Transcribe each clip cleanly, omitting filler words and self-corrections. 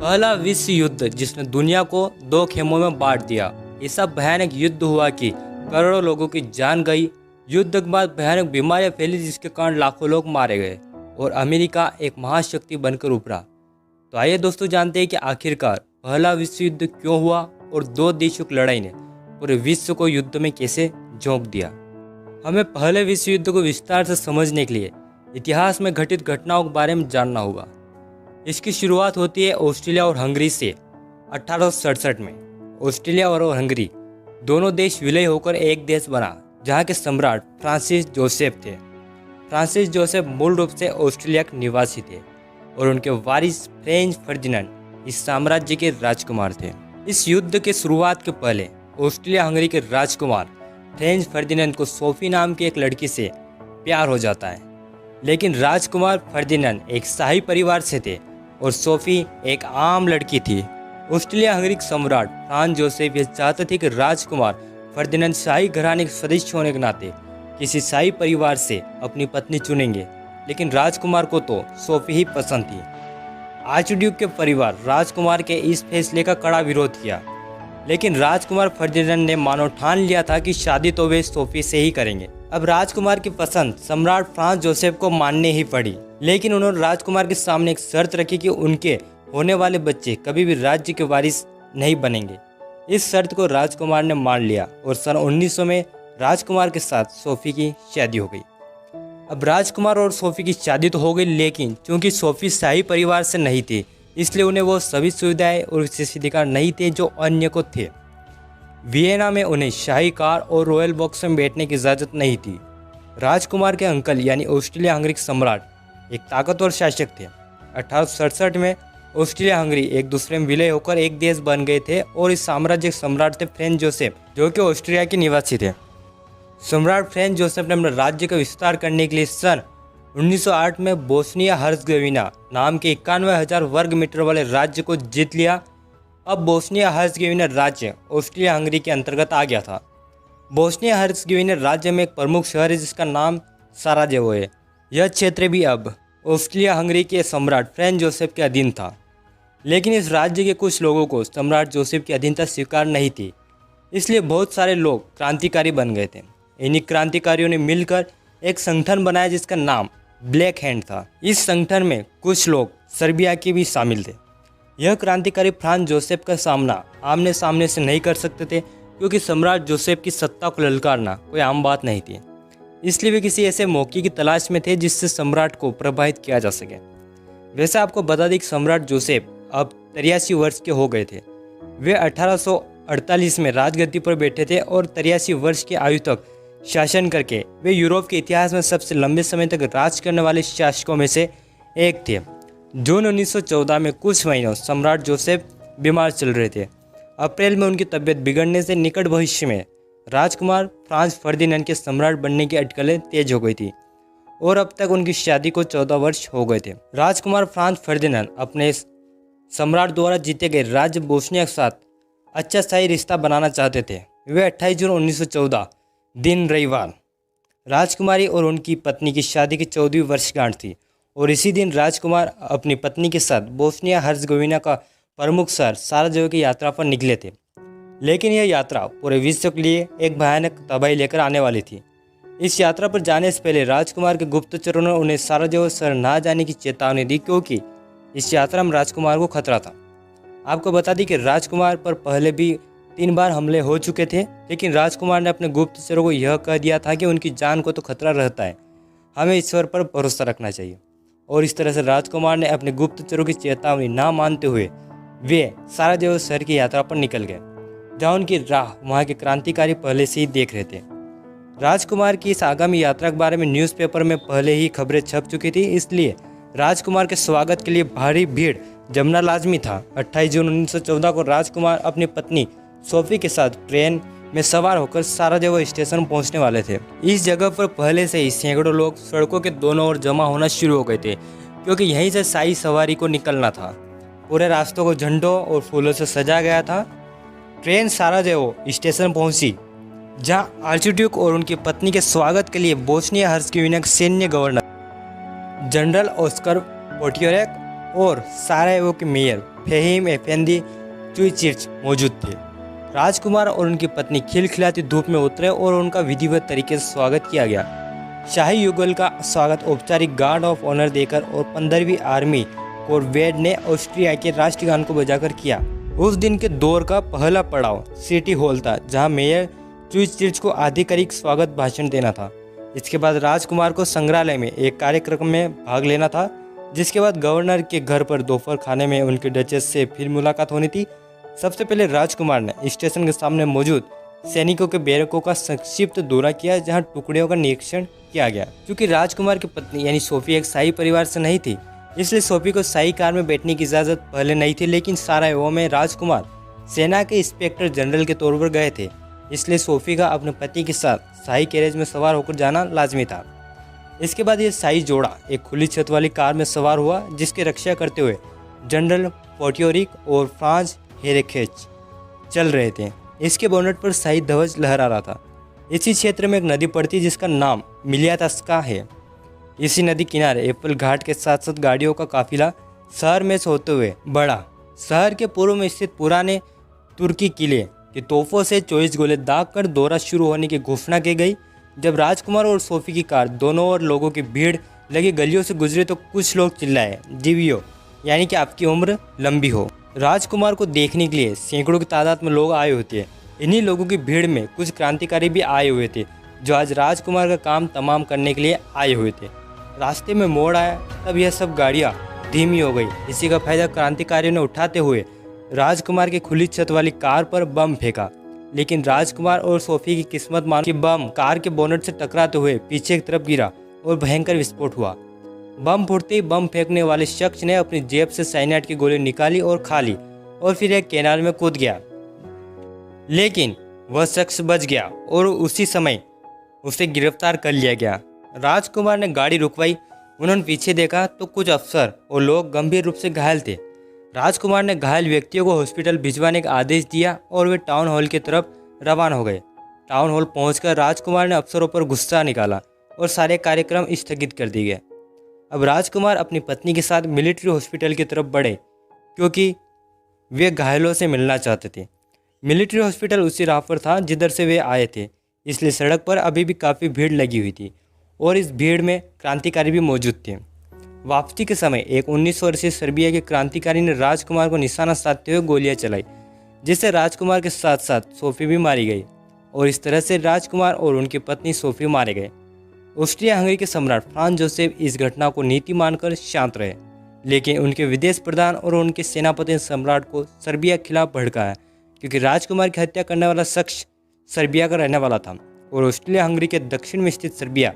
पहला विश्व युद्ध जिसने दुनिया को दो खेमों में बांट दिया। ऐसा भयानक युद्ध हुआ कि करोड़ों लोगों की जान गई। युद्ध के बाद भयानक बीमारियां फैली जिसके कारण लाखों लोग मारे गए और अमेरिका एक महाशक्ति बनकर उभरा। तो आइए दोस्तों जानते हैं कि आखिरकार पहला विश्व युद्ध क्यों हुआ और दो देशों की लड़ाई ने पूरे विश्व को युद्ध में कैसे झोंक दिया। हमें पहले विश्व युद्ध को विस्तार से समझने के लिए इतिहास में घटित घटनाओं के बारे में जानना होगा। इसकी शुरुआत होती है ऑस्ट्रेलिया और हंगरी से 1867 में। ऑस्ट्रेलिया और हंगरी दोनों देश विलय होकर एक देश बना, जहाँ के सम्राट फ्रांसिस जोसेफ थे। फ्रांसिस जोसेफ मूल रूप से ऑस्ट्रेलिया के निवासी थे और उनके वारिस फ्रेंच फर्डिनेंड इस साम्राज्य के राजकुमार थे। इस युद्ध के शुरुआत के पहले ऑस्ट्रेलिया हंगरी के राजकुमार फ्रेंच फर्डिनेंड को सोफी नाम की एक लड़की से प्यार हो जाता है, लेकिन राजकुमार फर्डिनेंड एक शाही परिवार से थे और सोफी एक आम लड़की थी। ऑस्ट्रेलिया हंगरी के सम्राट फ्रांस जोसेफ ये चाहते थे कि राजकुमार फर्डिनेंड शाही घराने के सदस्य होने के नाते किसी शाही परिवार से अपनी पत्नी चुनेंगे, लेकिन राजकुमार को तो सोफी ही पसंद थी। आर्चड्यूक के परिवार राजकुमार के इस फैसले का कड़ा विरोध किया, लेकिन राजकुमार फर्डिनेंड ने मानो ठान लिया था कि शादी तो वे सोफी से ही करेंगे। अब राजकुमार की पसंद सम्राट फ्रांस जोसेफ को मानने ही पड़ी, लेकिन उन्होंने राजकुमार के सामने एक शर्त रखी कि उनके होने वाले बच्चे कभी भी राज्य के वारिस नहीं बनेंगे। इस शर्त को राजकुमार ने मान लिया और सन 1900 में राजकुमार के साथ सोफी की शादी हो गई। अब राजकुमार और सोफी की शादी तो हो गई, लेकिन चूंकि सोफी शाही परिवार से नहीं थी, इसलिए उन्हें वो सभी सुविधाएं और विशेषाधिकार नहीं थे जो अन्य को थे। वियना में उन्हें शाही कार और रॉयल बॉक्स में बैठने की इजाज़त नहीं थी। राजकुमार के अंकल यानी ऑस्ट्रेलिया हंगरी के सम्राट एक ताकतवर शासक थे। 1867 में ऑस्ट्रेलिया हंगरी एक दूसरे में विलय होकर एक देश बन गए थे और इस साम्राज्य के सम्राट थे फ्रेंच जोसेफ, जो कि ऑस्ट्रिया के निवासी थे। सम्राट फ्रेंच जोसेफ ने अपने राज्य का विस्तार करने के लिए सन 1908 में बोस्निया हर्ज़गोविना नाम के 91,000 वर्ग मीटर वाले राज्य को जीत लिया। अब बोस्निया हर्ज़गोविना राज्य ऑस्ट्रिया हंगरी के अंतर्गत आ गया था। बोस्निया हर्ज़गोविना राज्य में एक प्रमुख शहर है जिसका नाम साराजेवो है। यह क्षेत्र भी अब ऑस्ट्रिया हंगरी के सम्राट फ्रेंच जोसेफ के अधीन था, लेकिन इस राज्य के कुछ लोगों को सम्राट जोसेफ की अधीनता स्वीकार नहीं थी, इसलिए बहुत सारे लोग क्रांतिकारी बन गए थे। इन्हीं क्रांतिकारियों ने मिलकर एक संगठन बनाया जिसका नाम ब्लैक हैंड था। इस संगठन में कुछ लोग सर्बिया के भी शामिल थे। यह क्रांतिकारी फ्रांस जोसेफ का सामना आमने सामने से नहीं कर सकते थे, क्योंकि सम्राट जोसेफ की सत्ता को ललकारना कोई आम बात नहीं थी। इसलिए वे किसी ऐसे मौके की तलाश में थे जिससे सम्राट को प्रभावित किया जा सके। वैसे आपको बता दें कि सम्राट जोसेफ अब 83 वर्ष के हो गए थे। वे 1848 में राजगद्दी पर बैठे थे और 83 वर्ष की आयु तक शासन करके वे यूरोप के इतिहास में सबसे लंबे समय तक राज करने वाले शासकों में से एक थे। जून 1914 में कुछ महीनों सम्राट जोसेफ बीमार चल रहे थे। अप्रैल में उनकी तबीयत बिगड़ने से निकट भविष्य में राजकुमार फ्रांस फर्डिनेंड के सम्राट बनने की अटकलें तेज हो गई थी और अब तक उनकी शादी को 14 वर्ष हो गए थे। राजकुमार फ्रांस फर्डिनेंड अपने सम्राट द्वारा जीते गए राज्य बोस्निया के साथ अच्छा शाही रिश्ता बनाना चाहते थे। वे 28 जून 1914 दिन रविवार राजकुमारी और उनकी पत्नी की शादी की 14वीं वर्षगांठ थी और इसी दिन राजकुमार अपनी पत्नी के साथ बोस्निया हर्ज़गोविना का प्रमुख शहर साराजेवो की यात्रा पर निकले थे। लेकिन यह यात्रा पूरे विश्व के लिए एक भयानक तबाही लेकर आने वाली थी। इस यात्रा पर जाने से पहले राजकुमार के गुप्तचरों ने उन्हें साराजेवो शहर ना जाने की चेतावनी दी, क्योंकि इस यात्रा में राजकुमार को खतरा था। आपको बता दी कि राजकुमार पर पहले भी 3 बार हमले हो चुके थे, लेकिन राजकुमार ने अपने गुप्तचरों को यह कह दिया था कि उनकी जान को तो खतरा रहता है, हमें ईश्वर पर भरोसा रखना चाहिए। और इस तरह से राजकुमार ने अपने गुप्तचरों की चेतावनी ना मानते हुए वे साराजेवो शहर की यात्रा पर निकल गए, जहाँ उनकी राह वहाँ के क्रांतिकारी पहले से ही देख रहे थे। राजकुमार की इस आगामी यात्रा के बारे में न्यूज़पेपर में पहले ही खबरें छप चुकी थी, इसलिए राजकुमार के स्वागत के लिए भारी भीड़ जमना लाजमी था। 28 जून 1914 को राजकुमार अपनी पत्नी सोफी के साथ ट्रेन में सवार होकर साराजेवो स्टेशन पहुंचने वाले थे। इस जगह पर पहले से ही सैकड़ों लोग सड़कों के दोनों ओर जमा होना शुरू हो गए थे, क्योंकि यहीं से शाही सवारी को निकलना था। पूरे रास्तों को झंडों और फूलों से सजाया गया था। ट्रेन साराजेवो स्टेशन पहुंची, जहां आर्चड्यूक और उनकी पत्नी के स्वागत के लिए बोस्निया हर्ज़गोविना के सैन्य गवर्नर जनरल ऑस्कर पोटियोरेक और सारायेवो के मेयर फेहिम एफेंदी चुइचिर्च मौजूद थे। राजकुमार और उनकी पत्नी खिलखिलाती धूप में उतरे और उनका विधिवत तरीके से स्वागत किया गया। शाही युगल का स्वागत औपचारिक गार्ड ऑफ ऑनर देकर और 15वीं आर्मी कोरवेट ने ऑस्ट्रिया के राष्ट्रीय गान को बजाकर किया। उस दिन के दौर का पहला पड़ाव सिटी हॉल था, जहां मेयर चुइचिर्च को आधिकारिक स्वागत भाषण देना था। इसके बाद राजकुमार को संग्रहालय में एक कार्यक्रम में भाग लेना था, जिसके बाद गवर्नर के घर पर दोपहर खाने में उनकी डचेस से फिर मुलाकात होनी थी। सबसे पहले राजकुमार ने स्टेशन के सामने मौजूद सैनिकों के बैरकों का संक्षिप्त दौरा किया, जहां टुकड़ियों का निरीक्षण किया गया। क्योंकि राजकुमार की पत्नी यानी सोफी एक शाही परिवार से नहीं थी, इसलिए सोफी को शाही कार में बैठने की इजाज़त पहले नहीं थी। लेकिन सारायेवो में राजकुमार सेना के इंस्पेक्टर जनरल के तौर पर गए थे, इसलिए सोफी का अपने पति के साथ शाही कैरेज में सवार होकर जाना लाजमी था। इसके बाद ये शाही जोड़ा एक खुली छत वाली कार में सवार हुआ, जिसकी रक्षा करते हुए जनरल पोटियोरिक और फ्रांस हेरेखेच चल रहे थे। इसके बोनट पर शाही ध्वज लहरा रहा था। इसी क्षेत्र में एक नदी पड़ती जिसका नाम मिलियातास्का है। इसी नदी किनारे एप्पल घाट के साथ साथ गाड़ियों का काफिला शहर में से होते हुए बढ़ा। शहर के पूर्व में स्थित पुराने तुर्की किले के तोपों से 24 गोले दाग कर दौरा शुरू होने की घोषणा की गई। जब राजकुमार और सोफी की कार दोनों ओर लोगों की भीड़ लगी गलियों से गुजरे तो कुछ लोग चिल्लाए, जीवियो, यानी कि आपकी उम्र लंबी हो। राजकुमार को देखने के लिए सैकड़ों की तादाद में लोग आए होते हैं। इन्हीं लोगों की भीड़ में कुछ क्रांतिकारी भी आए हुए थे, जो आज राजकुमार का काम तमाम करने के लिए आए हुए थे। रास्ते में मोड़ आया, तब यह सब गाड़ियाँ धीमी हो गई। इसी का फायदा क्रांतिकारियों ने उठाते हुए राजकुमार की खुली छत वाली कार पर बम फेंका। लेकिन राजकुमार और सोफी की किस्मत मान कि बम कार के बोनट से टकराते हुए पीछे की तरफ गिरा और भयंकर विस्फोट हुआ। बम फूटते ही बम फेंकने वाले शख्स ने अपनी जेब से साइनाइड की गोली निकाली और खा ली और फिर एक कैनाल में कूद गया। लेकिन वह शख्स बच गया और उसी समय उसे गिरफ्तार कर लिया गया। राजकुमार ने गाड़ी रुकवाई। उन्होंने पीछे देखा तो कुछ अफसर और लोग गंभीर रूप से घायल थे। राजकुमार ने घायल व्यक्तियों को हॉस्पिटल भिजवाने का आदेश दिया और वे टाउन हॉल की तरफ रवाना हो गए। टाउन हॉल पहुंचकर राजकुमार ने अफसरों पर गुस्सा निकाला और सारे कार्यक्रम स्थगित कर दिए गए। अब राजकुमार अपनी पत्नी के साथ मिलिट्री हॉस्पिटल की तरफ बढ़े, क्योंकि वे घायलों से मिलना चाहते थे। मिलिट्री हॉस्पिटल उसी राह पर था जिधर से वे आए थे, इसलिए सड़क पर अभी भी काफ़ी भीड़ लगी हुई थी और इस भीड़ में क्रांतिकारी भी मौजूद थे। वापसी के समय एक 19 वर्षीय सर्बिया के क्रांतिकारी ने राजकुमार को निशाना साधते हुए गोलियां चलाई, जिससे राजकुमार के साथ साथ सोफी भी मारी गई और इस तरह से राजकुमार और उनकी पत्नी सोफी मारे गए। ऑस्ट्रिया हंगरी के सम्राट फ्रांस जोसेफ इस घटना को नीति मानकर शांत रहे, लेकिन उनके विदेश प्रधान और उनके सेनापति ने सम्राट को सर्बिया के खिलाफ भड़काया, क्योंकि राजकुमार की हत्या करने वाला शख्स सर्बिया का रहने वाला था और ऑस्ट्रिया हंगरी के दक्षिण में स्थित सर्बिया,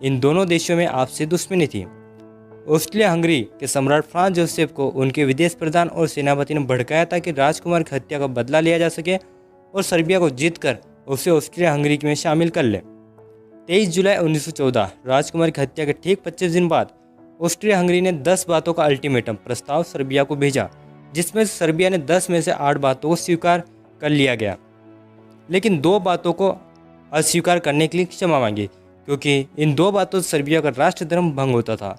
इन दोनों देशों में आपसी दुश्मनी थी। ऑस्ट्रिया हंगरी के सम्राट फ्रांस जोसेफ को उनके विदेश प्रधान और सेनापति ने भड़काया था कि राजकुमार की हत्या का बदला लिया जा सके और सर्बिया को जीतकर उसे ऑस्ट्रिया हंगरी में शामिल कर ले। 23 जुलाई 1914 राजकुमार की हत्या के ठीक 25 दिन बाद ऑस्ट्रिया हंगरी ने 10 बातों का अल्टीमेटम प्रस्ताव सर्बिया को भेजा, जिसमें सर्बिया ने 10 में से 8 बातों को स्वीकार कर लिया गया, लेकिन 2 बातों को अस्वीकार करने के लिए क्षमा मांगी, क्योंकि इन 2 बातों से सर्बिया का राष्ट्र धर्म भंग होता था।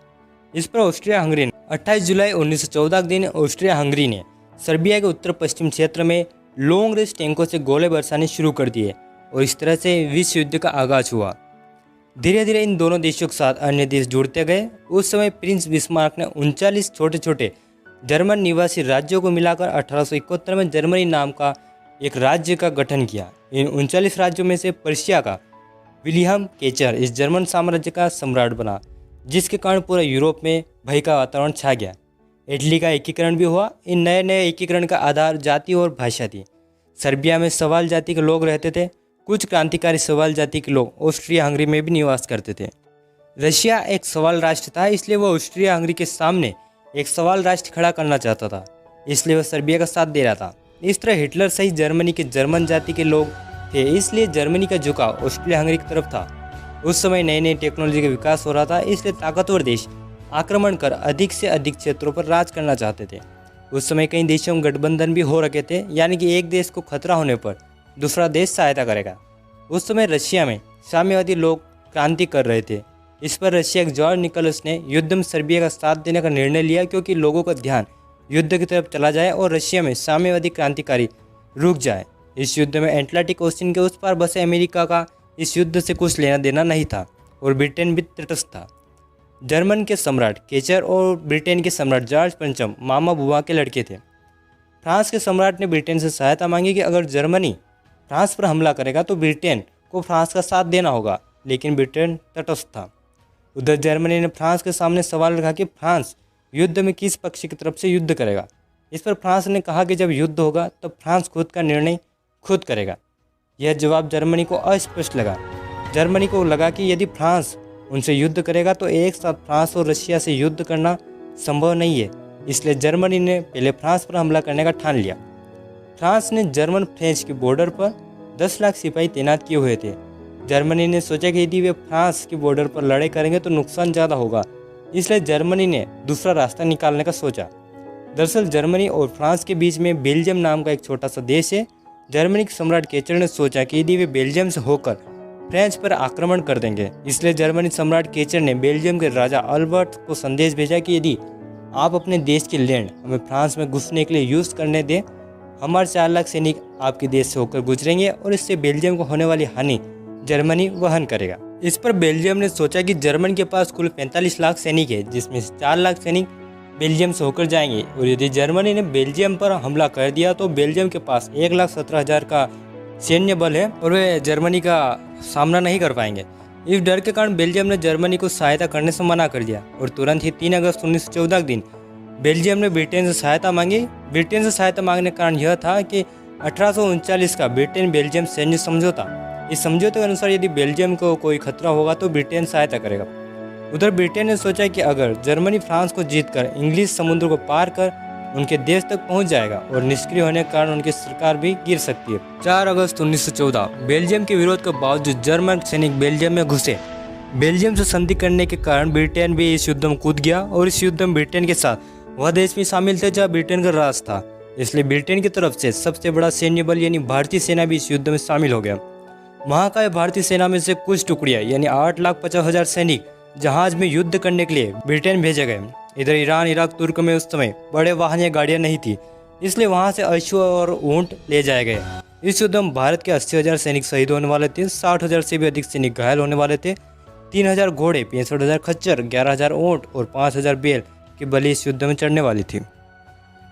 इस पर ऑस्ट्रिया हंगरी ने 28 जुलाई 1914 के दिन ऑस्ट्रिया हंगरी ने सर्बिया के उत्तर पश्चिम क्षेत्र में लॉन्ग रेंज टैंकों से गोले बरसाने शुरू कर दिए और इस तरह से विश्व युद्ध का आगाज हुआ। धीरे धीरे इन दोनों देशों के साथ अन्य देश जुड़ते गए। उस समय प्रिंस बिस्मार्क ने 39 छोटे छोटे जर्मन निवासी राज्यों को मिलाकर 1871 में जर्मनी नाम का एक राज्य का गठन किया। इन 39 राज्यों में से पर्शिया का विलियम केचर इस जर्मन साम्राज्य का सम्राट बना, जिसके कारण पूरा यूरोप में भय का वातावरण छा गया। इटली का एकीकरण भी हुआ। इन नए नए एकीकरण का आधार जाति और भाषा थी। सर्बिया में सवाल जाति के लोग रहते थे। कुछ क्रांतिकारी सवाल जाति के लोग ऑस्ट्रिया हंगरी में भी निवास करते थे। रशिया एक सवाल राष्ट्र था, इसलिए वह ऑस्ट्रिया हंगरी के सामने एक सवाल राष्ट्र खड़ा करना चाहता था, इसलिए वह सर्बिया का साथ दे रहा था। इस तरह हिटलर सहित जर्मनी के जर्मन जाति के लोग थे, इसलिए जर्मनी का झुकाव ऑस्ट्रिया हंगरी की तरफ था। उस समय नई नई टेक्नोलॉजी का विकास हो रहा था, इसलिए ताकतवर देश आक्रमण कर अधिक से अधिक क्षेत्रों पर राज करना चाहते थे। उस समय कई देशों में गठबंधन भी हो रखे थे, यानी कि एक देश को खतरा होने पर दूसरा देश सहायता करेगा। उस समय रशिया में साम्यवादी लोग क्रांति कर रहे थे। इस पर रशिया के जॉर्ज निकोलस ने युद्ध में सर्बिया का साथ देने का निर्णय लिया, क्योंकि लोगों का ध्यान युद्ध की तरफ चला जाए और रशिया में साम्यवादी क्रांतिकारी रुक जाए। इस युद्ध में एटलांटिक ओशन के उस पार बसे अमेरिका का इस युद्ध से कुछ लेना देना नहीं था और ब्रिटेन भी तटस्थ था। जर्मन के सम्राट केचर और ब्रिटेन के सम्राट जॉर्ज पंचम मामा बुआ के लड़के थे। फ्रांस के सम्राट ने ब्रिटेन से सहायता मांगी कि अगर जर्मनी फ्रांस पर हमला करेगा तो ब्रिटेन को फ्रांस का साथ देना होगा, लेकिन ब्रिटेन तटस्थ था। उधर जर्मनी ने फ्रांस के सामने सवाल रखा कि फ्रांस युद्ध में किस पक्ष की तरफ से युद्ध करेगा। इस पर फ्रांस ने कहा कि जब युद्ध होगा तब फ्रांस खुद का निर्णय खुद करेगा। यह जवाब जर्मनी को अस्पष्ट लगा। जर्मनी को लगा कि यदि फ्रांस उनसे युद्ध करेगा तो एक साथ फ्रांस और रशिया से युद्ध करना संभव नहीं है, इसलिए जर्मनी ने पहले फ्रांस पर हमला करने का ठान लिया। फ्रांस ने जर्मन फ्रेंच के बॉर्डर पर 10 लाख सिपाही तैनात किए हुए थे। जर्मनी ने सोचा कि यदि वे फ्रांस के बॉर्डर पर लड़ाई करेंगे तो नुकसान ज़्यादा होगा, इसलिए जर्मनी ने दूसरा रास्ता निकालने का सोचा। दरअसल जर्मनी और फ्रांस के बीच में बेल्जियम नाम का एक छोटा सा देश है। जर्मनी के सम्राट केचर ने सोचा कि यदि वे बेल्जियम से होकर फ्रेंच पर आक्रमण कर देंगे, इसलिए जर्मनी सम्राट केचर ने बेल्जियम के राजा अल्बर्ट को संदेश भेजा कि यदि आप अपने देश की लैंड हमें फ्रांस में घुसने के लिए यूज़ करने दें, हमारे 4 लाख सैनिक आपके देश से होकर गुजरेंगे और इससे बेल्जियम को होने वाली हानि जर्मनी वहन करेगा। इस पर बेल्जियम ने सोचा कि जर्मनी के पास कुल 45 लाख सैनिक है, जिसमें से 4 लाख सैनिक बेल्जियम से होकर जाएंगे, और यदि जर्मनी ने बेल्जियम पर हमला कर दिया तो बेल्जियम के पास 1,17,000 का सैन्य बल है और वे जर्मनी का सामना नहीं कर पाएंगे। इस डर के कारण बेल्जियम ने जर्मनी को सहायता करने से मना कर दिया और तुरंत ही 3 अगस्त 1914 के दिन बेल्जियम ने ब्रिटेन से सहायता मांगी। ब्रिटेन से सहायता मांगने का कारण यह था कि 1839 का ब्रिटेन बेल्जियम सैन्य समझौता, इस समझौते के अनुसार यदि बेल्जियम को कोई खतरा होगा तो ब्रिटेन सहायता करेगा। उधर ब्रिटेन ने सोचा कि अगर जर्मनी फ्रांस को जीतकर इंग्लिश समुद्र को पार कर उनके देश तक पहुंच जाएगा और निष्क्रिय होने के कारण उनकी सरकार भी गिर सकती है। 4 अगस्त 1914 बेल्जियम के विरोध के बावजूद जर्मन सैनिक बेल्जियम में घुसे। बेल्जियम से संधि करने के कारण ब्रिटेन भी इस युद्ध में कूद गया और इस युद्ध में ब्रिटेन के साथ वह देश भी शामिल थे जहाँ ब्रिटेन का राज था, इसलिए ब्रिटेन की तरफ से सबसे बड़ा सैन्य बल यानी भारतीय सेना भी इस युद्ध में शामिल हो गया। महाकाय भारतीय सेना में से कुछ टुकड़ियां यानी 8,50,000 सैनिक जहाज में युद्ध करने के लिए ब्रिटेन भेजे गए। इधर ईरान, इराक, तुर्क में उस समय बड़े वाहन या गाड़ियां नहीं थी, इसलिए वहां से अश्व और ऊंट ले जाए गए। इस युद्ध में भारत के 80,000 सैनिक शहीद होने वाले थे, 60,000 से भी अधिक सैनिक घायल होने वाले थे। 3,000 घोड़े, 65,000 खच्चर, 11,000 ऊंट और 5,000 बैल की बलि इस युद्ध में चढ़ने वाली थी।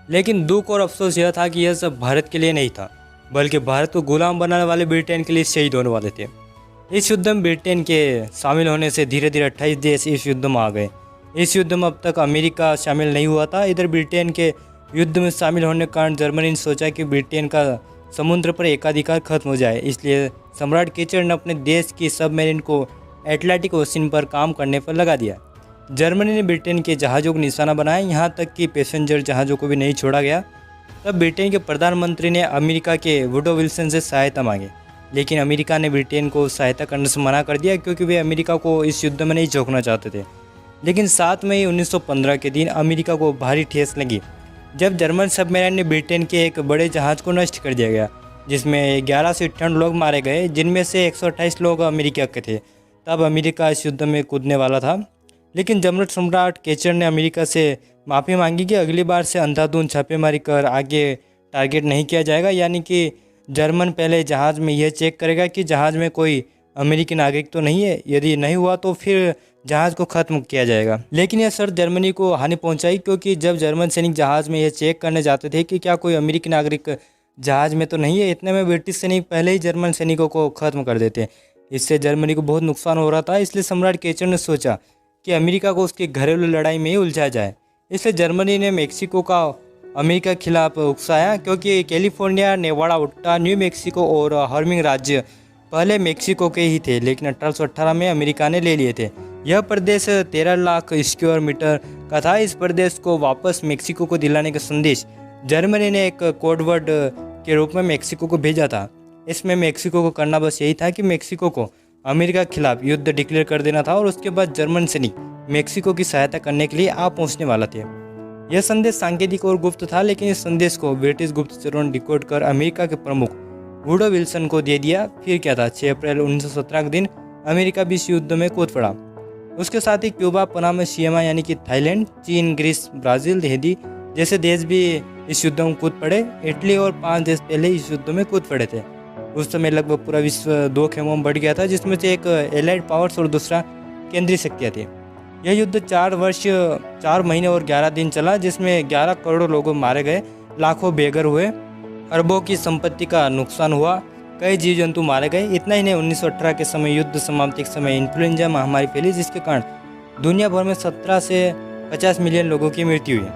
लेकिन दुख और अफसोस यह था कि यह सब भारत के लिए नहीं था, बल्कि भारत को गुलाम बनाने वाले ब्रिटेन के लिए शहीद होने वाले थे। इस युद्ध में ब्रिटेन के शामिल होने से धीरे धीरे 28 देश इस युद्ध में आ गए। इस युद्ध में अब तक अमेरिका शामिल नहीं हुआ था। इधर ब्रिटेन के युद्ध में शामिल होने के कारण जर्मनी ने सोचा कि ब्रिटेन का समुद्र पर एकाधिकार खत्म हो जाए, इसलिए सम्राट केचर ने अपने देश की सबमरीन को एटलांटिक ओशन पर काम करने पर लगा दिया। जर्मनी ने ब्रिटेन के जहाज़ों को निशाना बनाया, यहाँ तक कि पैसेंजर जहाज़ों को भी नहीं छोड़ा गया। तब ब्रिटेन के प्रधानमंत्री ने अमेरिका के वुडरो विल्सन से सहायता मांगी, लेकिन अमेरिका ने ब्रिटेन को सहायता करने से मना कर दिया, क्योंकि वे अमेरिका को इस युद्ध में नहीं झोंकना चाहते थे। लेकिन 7 मई 1915 के दिन अमेरिका को भारी ठेस लगी, जब जर्मन सबमरीन ने ब्रिटेन के एक बड़े जहाज़ को नष्ट कर दिया गया, जिसमें 11 से 58 लोग मारे गए, जिनमें से 128 लोग अमेरिका के थे। तब अमेरिका इस युद्ध में कूदने वाला था, लेकिन जर्मन सम्राट केचर ने अमेरिका से माफ़ी मांगी कि अगली बार से अंधाधुंध छापेमारी कर आगे टारगेट नहीं किया जाएगा, यानी कि जर्मन पहले जहाज़ में यह चेक करेगा कि जहाज़ में कोई अमेरिकी नागरिक तो नहीं है। यदि नहीं हुआ तो फिर जहाज़ को ख़त्म किया जाएगा। लेकिन यह शर्त जर्मनी को हानि पहुंचाई, क्योंकि जब जर्मन सैनिक जहाज़ में यह चेक करने जाते थे कि क्या कोई अमेरिकी नागरिक जहाज़ में तो नहीं है, इतने में ब्रिटिश सैनिक पहले ही जर्मन सैनिकों को ख़त्म कर देते। इससे जर्मनी को बहुत नुकसान हो रहा था, इसलिए सम्राट केचर ने सोचा कि अमेरिका को उसकी घरेलू लड़ाई में ही उलझाया जाए। इसलिए जर्मनी ने मेक्सिको का अमेरिका के खिलाफ उकसाया, क्योंकि कैलिफोर्निया, नेवाड़ा, उट्टा, न्यू मेक्सिको और हार्मिंग राज्य पहले मेक्सिको के ही थे, लेकिन 1818 में अमेरिका ने ले लिए थे। यह प्रदेश 13 लाख स्क्वायर मीटर का था। इस प्रदेश को वापस मेक्सिको को दिलाने का संदेश जर्मनी ने एक कोडवर्ड के रूप में मेक्सिको को भेजा था। इसमें मेक्सिको को करना बस यही था कि मेक्सिको को अमेरिका के खिलाफ युद्ध डिक्लेयर कर देना था और उसके बाद जर्मन सैनिक मेक्सिको की सहायता करने के लिए आ पहुंचने वाला थे। यह संदेश सांकेतिक और गुप्त था, लेकिन इस संदेश को ब्रिटिश गुप्तचरों ने डिकोड कर अमेरिका के प्रमुख वुडरो विल्सन को दे दिया। फिर क्या था, 6 अप्रैल 1917 के दिन अमेरिका भी इस युद्ध में कूद पड़ा उसके साथ ही क्यूबा, पनामा, सियमा यानी कि थाईलैंड, चीन, ग्रीस, ब्राज़ील, हैती जैसे देश भी इस युद्ध में कूद पड़े। इटली और 5 देश पहले इस युद्ध में कूद पड़े थे। उस समय लगभग पूरा विश्व 2 खेमों में बढ़ गया था, जिसमें से एक एलाइड पावर्स और दूसरा केंद्रीय शक्तियाँ थी। यह युद्ध 4 वर्ष 4 महीने और 11 दिन चला, जिसमें 11 करोड़ लोग मारे गए, लाखों बेघर हुए, अरबों की संपत्ति का नुकसान हुआ, कई जीव जंतु मारे गए। इतना ही नहीं, 1918 के समय युद्ध समाप्ति के समय इन्फ्लुएंजा महामारी फैली, जिसके कारण दुनिया भर में 17 से 50 मिलियन लोगों की मृत्यु हुई।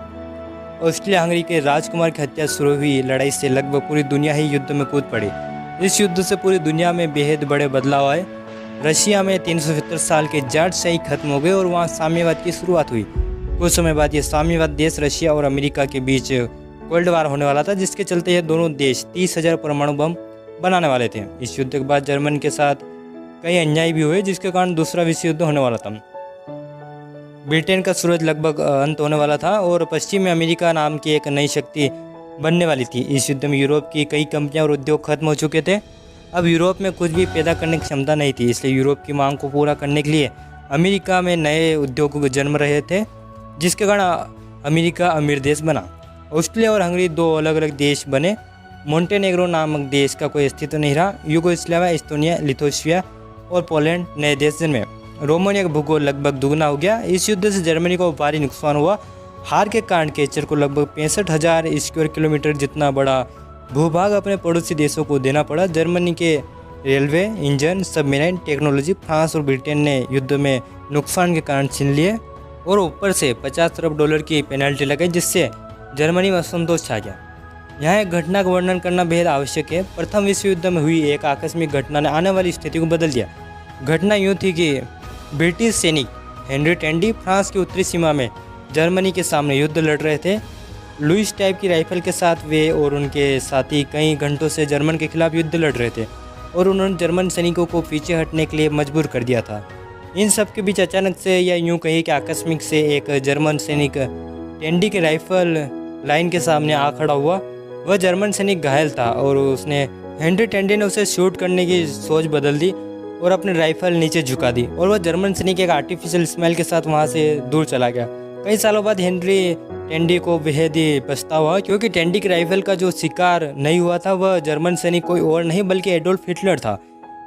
ऑस्ट्रिया हंगरी के राजकुमार की हत्या शुरू हुई लड़ाई से लगभग पूरी दुनिया ही युद्ध में कूद पड़ी। इस युद्ध से पूरी दुनिया में बेहद बड़े बदलाव आए। रशिया में 370 साल के जाटशाही खत्म हो गए और वहाँ साम्यवाद की शुरुआत हुई। कुछ समय बाद ये साम्यवाद देश रशिया और अमेरिका के बीच कोल्ड वार होने वाला था, जिसके चलते ये दोनों देश 30,000 परमाणु बम बनाने वाले थे। इस युद्ध के बाद जर्मन के साथ कई अन्याय भी हुए, जिसके कारण दूसरा विश्व युद्ध होने वाला था। ब्रिटेन का सूरज लगभग अंत होने वाला था और पश्चिमी अमेरिका नाम की एक नई शक्ति बनने वाली थी। इस युद्ध में यूरोप की कई कंपनियां और उद्योग खत्म हो चुके थे। अब यूरोप में कुछ भी पैदा करने की क्षमता नहीं थी, इसलिए यूरोप की मांग को पूरा करने के लिए अमेरिका में नए उद्योगों को जन्म रहे थे, जिसके कारण अमेरिका अमीर देश बना। ऑस्ट्रिया और हंगरी 2 अलग अलग देश बने। मोंटेनेग्रो नामक देश का कोई अस्तित्व नहीं रहा। यूगोस्लाविया, एस्टोनिया, लिथुआनिया और पोलैंड नए देश जन्मे। रोमानिया का भूगोल लगभग दुगना हो गया। इस युद्ध से जर्मनी को भारी नुकसान हुआ। हार के कारण कैचर को लगभग 65,000 स्क्वायर किलोमीटर जितना बड़ा भूभाग अपने पड़ोसी देशों को देना पड़ा। जर्मनी के railway, engine, submarine technology France और ब्रिटेन ने युद्ध में नुकसान के कारण छीन लिए और ऊपर से $50 अरब की पेनल्टी लगाई, जिससे जर्मनी में असंतोष छा गया। यहाँ एक घटना का वर्णन करना बेहद आवश्यक है। प्रथम विश्व युद्ध में हुई एक आकस्मिक घटना ने आने वाली स्थिति को बदल दिया। घटना यूँ थी कि ब्रिटिश सैनिक हेनरी टेंडी फ्रांस की उत्तरी सीमा में जर्मनी के सामने युद्ध लड़ रहे थे। लुइस टाइप की राइफल के साथ वे और उनके साथी कई घंटों से जर्मन के खिलाफ युद्ध लड़ रहे थे और उन्होंने जर्मन सैनिकों को पीछे हटने के लिए मजबूर कर दिया था। इन सब के बीच अचानक से, या यूँ कहिए कि आकस्मिक से, एक जर्मन सैनिक टेंडी के राइफल लाइन के सामने आ खड़ा हुआ। वह जर्मन सैनिक घायल था और उसने हेनरी टेंडी ने उसे शूट करने की सोच बदल दी और अपनी राइफल नीचे झुका दी और वह जर्मन सैनिक एक आर्टिफिशियल स्माइल के साथ वहाँ से दूर चला गया। कई सालों बाद हेनरी टेंडी को बेहद ही पछतावा हुआ, क्योंकि टेंडी की राइफल का जो शिकार नहीं हुआ था वह जर्मन सैनिक कोई और नहीं बल्कि एडोल्फ हिटलर था।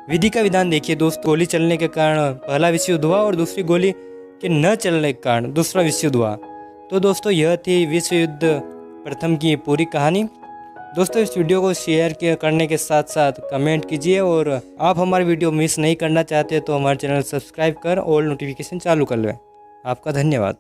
विधि का विधान देखिए दोस्त, गोली चलने के कारण पहला विश्व युद्ध हुआ और दूसरी गोली के न चलने के कारण दूसरा विश्व युद्ध हुआ। तो दोस्तों यह थी विश्व युद्ध प्रथम की पूरी कहानी। दोस्तों इस वीडियो को शेयर करने के साथ साथ कमेंट कीजिए और आप हमारी वीडियो मिस नहीं करना चाहते तो हमारे चैनल सब्सक्राइब कर ऑल नोटिफिकेशन चालू कर लें। आपका धन्यवाद।